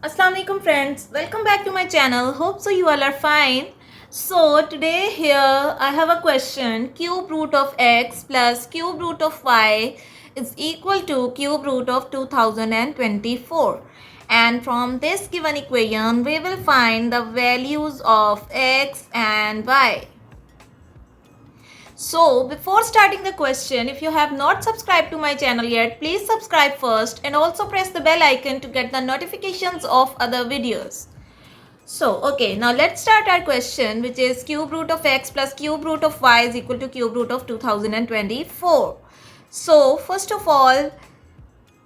Assalamu alaikum friends, welcome back to my channel. Hope so you all are fine. So today here I have a question. Cube root of x plus cube root of y is equal to cube root of 2024. And from this given equation we will find the values of x and y. So before starting the question, if you have not subscribed to my channel yet, please subscribe first and also press the bell icon to get the notifications of other videos. So okay, now let's start our question, which is cube root of x plus cube root of y is equal to cube root of 2024. So first of all,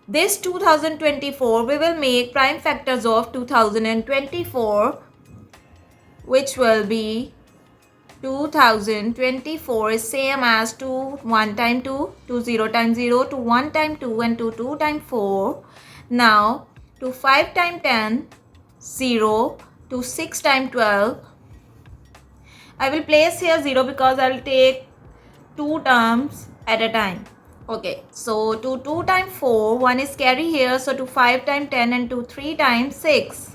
this 2024 we will make prime factors of 2024, which will be 2024 is same as 2 1 times 2, 2 0 times 0, 2 1 times 2 and 2 2 times 4. Now 2 5 times 10, 0, 2 6 times 12. I will place here 0 because I will take 2 terms at a time. Okay, so 2 2 times 4, 1 is carry here, so 2 5 times 10 and 2 3 times 6.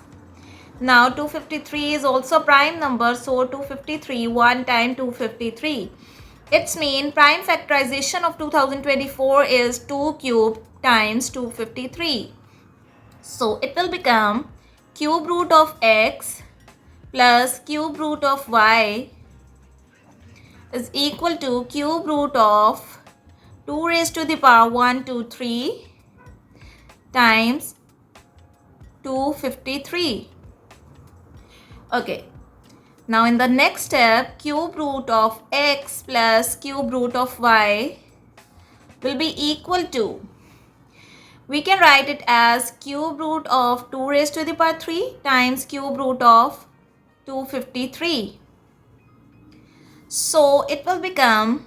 Now 253 is also prime number, so 253 1 times 253. Its mean prime factorization of 2024 is 2 cube times 253. So it will become cube root of x plus cube root of y is equal to cube root of 2 raised to the power 1 2 3 times 253. Okay, now in the next step, cube root of x plus cube root of y will be equal to, we can write it as cube root of 2 raised to the power 3 times cube root of 253. So it will become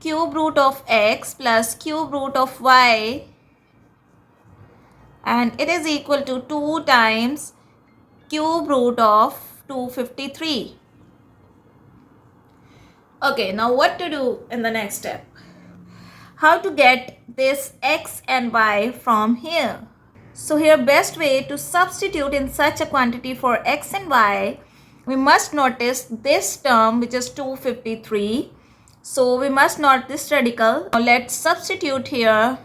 cube root of x plus cube root of y, and it is equal to 2 times cube root of 253. Okay, now what to do in the next step? How to get this x and y from here? So here, best way to substitute in such a quantity for x and y, we must notice this term, which is 253. So we must note this radical. Now let's substitute here.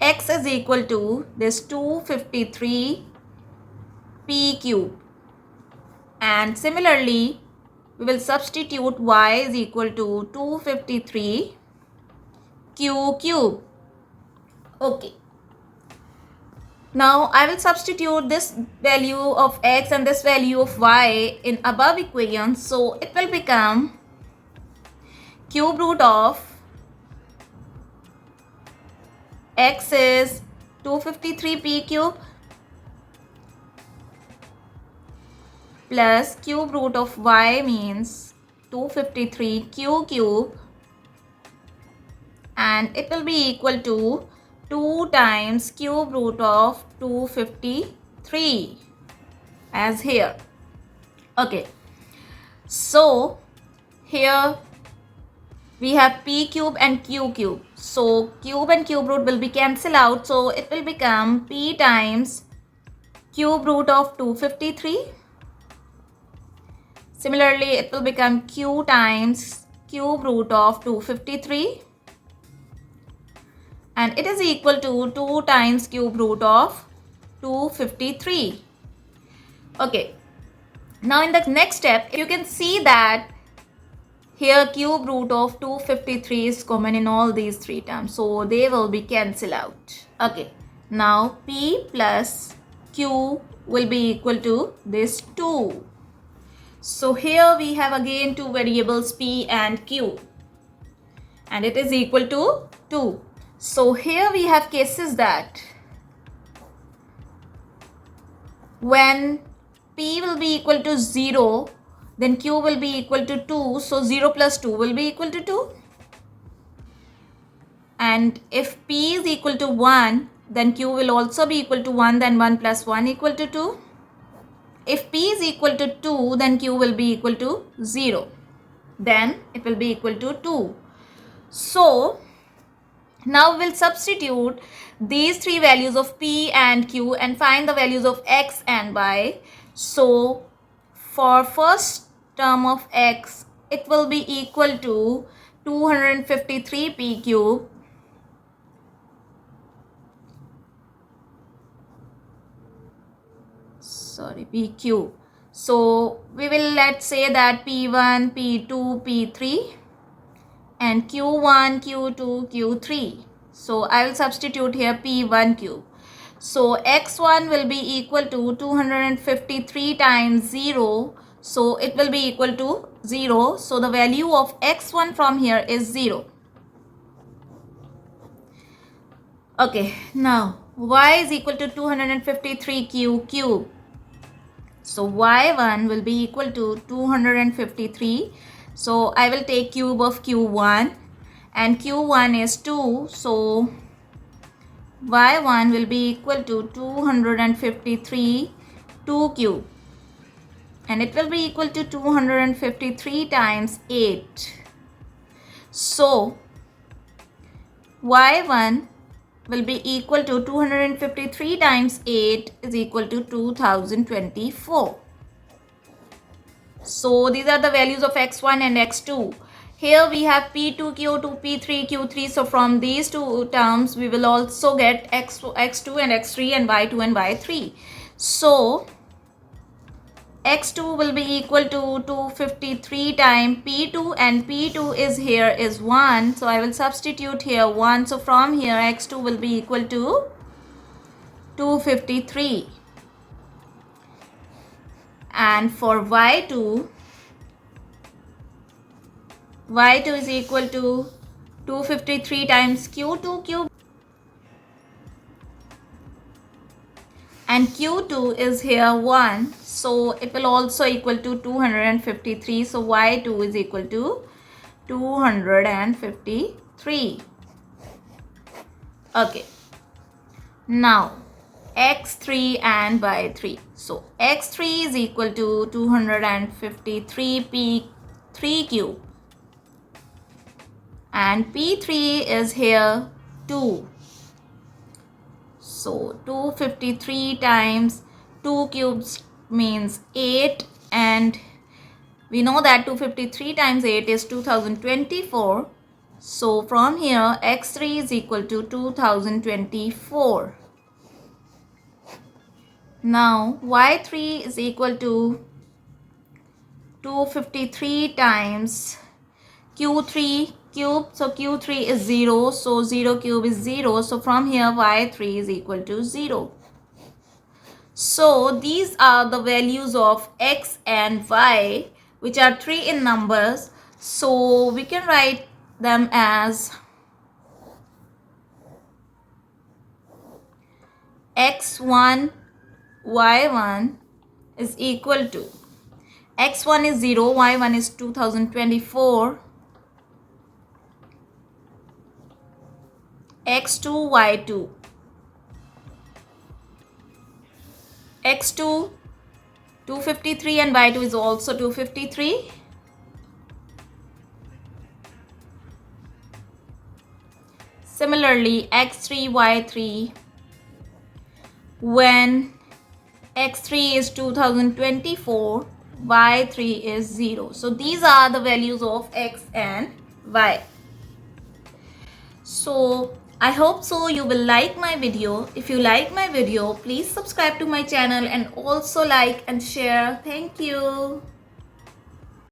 X is equal to this 253 p cube, and similarly we will substitute y is equal to 253 q cube. Okay, now I will substitute this value of x and this value of y in above equation, so it will become cube root of x is 253 p cube plus cube root of y means 253 q cube, and it will be equal to 2 times cube root of 253 as here. Okay, so here we have p cube and q cube, so cube and cube root will be cancelled out, so it will become p times cube root of 253. Similarly, it will become q times cube root of 253, and it is equal to 2 times cube root of 253. Okay, now in the next step, you can see that here cube root of 253 is common in all these three terms, so they will be cancelled out. Okay, now p plus q will be equal to this 2. So here we have again two variables p and q, and it is equal to 2. So here we have cases that when p will be equal to 0, then q will be equal to 2. So 0 plus 2 will be equal to 2. And if p is equal to 1, then q will also be equal to 1, then 1 plus 1 equal to 2. If p is equal to 2, then q will be equal to 0. Then it will be equal to 2. So Now we'll substitute these three values of p and q and find the values of x and y. So for first term of x, it will be equal to 253 p cube pq. So we will, let's say that p1, p2, p3 and q1, q2, q3. So I will substitute here p1 cube. So x1 will be equal to 253 times 0. So it will be equal to 0. So the value of x1 from here is 0. Okay, now y is equal to 253 q cube. So y1 will be equal to 253. So I will take cube of q1 and q1 is 2. So y1 will be equal to 253 2 cube and it will be equal to 253 times 8. So y1 will be equal to 253 times 8 is equal to 2024. So these are the values of x1 and x2. Here we have p2, q2, p3, q3. So from these two terms, we will also get x2 and x3 and y2 and y3. So x2 will be equal to 253 times p2 and p2 is here is 1. So I will substitute here 1. So from here x2 will be equal to 253. And for y2 is equal to 253 times q2 cube and q2 is here 1. So it will also equal to 253. So y2 is equal to 253. Okay. Now x3 and y3. So x3 is equal to 253 p3 cube and p3 is here 2. So 253 times 2 cubes means 8 and we know that 253 times 8 is 2024. So from here x3 is equal to 2024. Now y3 is equal to 253 times q3 cube. So q3 is 0. So 0 cube is 0. So from here y3 is equal to 0. So these are the values of x and y, which are 3 in numbers. So we can write them as x1 y1 is equal to x1 is 0, y1 is 2024, x2 y2, x2 253 and y2 is also 253. Similarly x3 y3, when x3 is 2024, y3 is 0. So these are the values of x and y. So I hope so you will like my video. If you like my video, please subscribe to my channel and also like and share. Thank you.